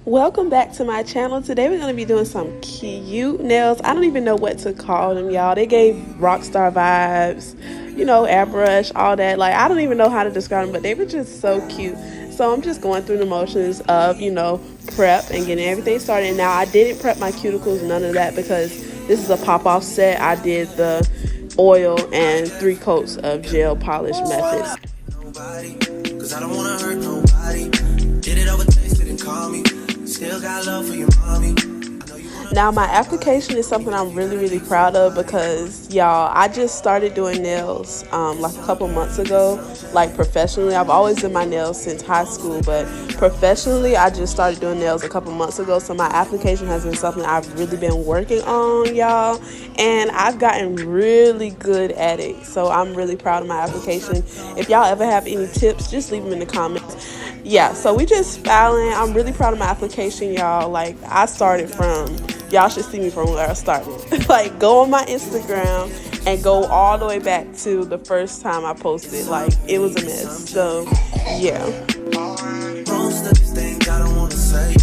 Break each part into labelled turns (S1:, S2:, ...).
S1: Welcome back to my channel. Today we're going to be doing some cute nails. I don't even know what to call them, y'all. They gave rockstar vibes, you know, airbrush, all that. Like, I don't even know how to describe them, but they were just so cute. So I'm just going through the motions of, you know, prep and getting everything started. Now, I didn't prep my cuticles, none of that, because this is a pop-off set. I did the oil and 3 coats of gel polish methods.
S2: Cause I don't wanna hurt nobody. Did it over text, didn't call me. Still got love for your mommy.
S1: Now my application is something I'm really proud of because, y'all, I just started doing nails like a couple months ago, like professionally. I've always done my nails since high school, but professionally I just started doing nails a couple months ago. So my application has been something I've really been working on, y'all, and I've gotten really good at it. So I'm really proud of my application. If y'all ever have any tips, just leave them in the comments. Yeah, so we just filing. I'm really proud of my application, y'all. Like, I started from, y'all should see me from where I started. Like, go on my Instagram and go all the way back to the first time I posted. Like, it was a mess. So yeah,
S2: Most of these things I don't wanna say.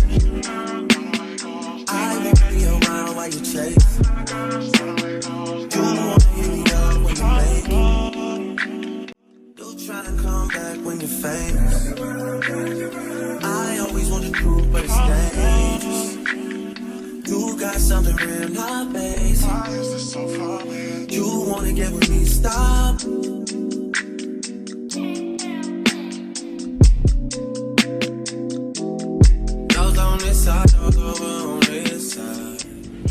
S2: I won't be around while you chase. You wanna hear me up when you make. You try to come back when you're famous. I always want the truth, but it's dangerous. You got something real, not basic. You wanna get with me, stop. Those on this side, those over on this side.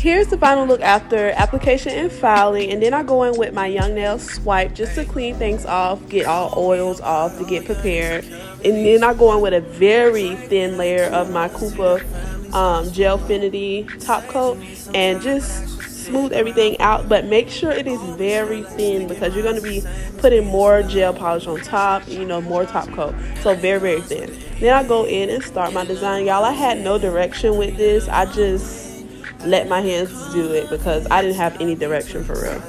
S1: here's the final look after application and filing, and then I go in with my Young Nail swipe just to clean things off, get all oils off to get prepared, and then I go in with a very thin layer of my Cooper Gelfinity top coat and just smooth everything out, but make sure it is very thin because you're going to be putting more gel polish on top, you know, more top coat. So very thin. Then I go in and start my design, y'all. I had no direction with this. I just let my hands do it because I didn't have any direction for real.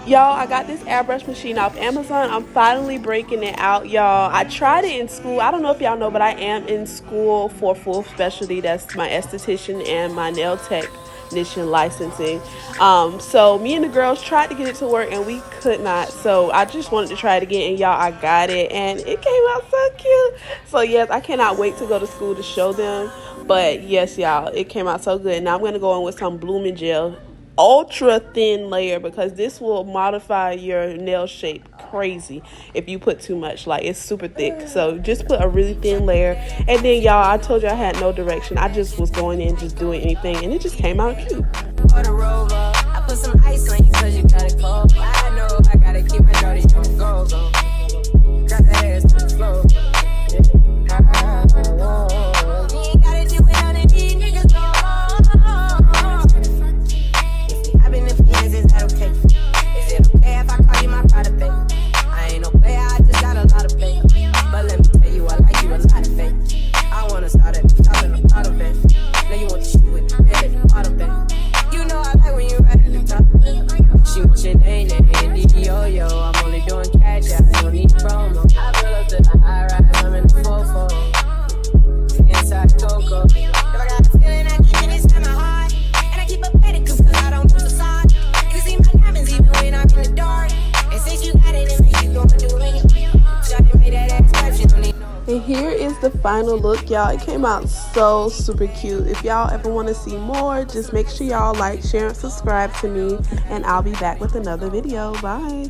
S1: Y'all, I got this airbrush machine off Amazon. I'm finally breaking it out, y'all. I tried it in school. I don't know if y'all know, but I am in school for full specialty. That's my esthetician and my nail technician licensing. So me and the girls tried to get it to work and we could not. So I just wanted to try it again, and y'all, I got it and it came out so cute. So yes, I cannot wait to go to school to show them. But yes, y'all, it came out so good. Now I'm going to go in with some blooming gel, ultra thin layer, because this will modify your nail shape crazy if you put too much. Like, it's super thick, so just put a really thin layer. And then, y'all, I told you I had no direction. I just was going in just doing anything, and it just came out cute.
S3: I put some ice on you cause you got it cold. I know I gotta keep my dirty go. Got the ass to the floor.
S1: And here is the final look, y'all. It came out so super cute. If y'all ever want to see more, just make sure y'all like, share, and subscribe to me, and I'll be back with another video. Bye.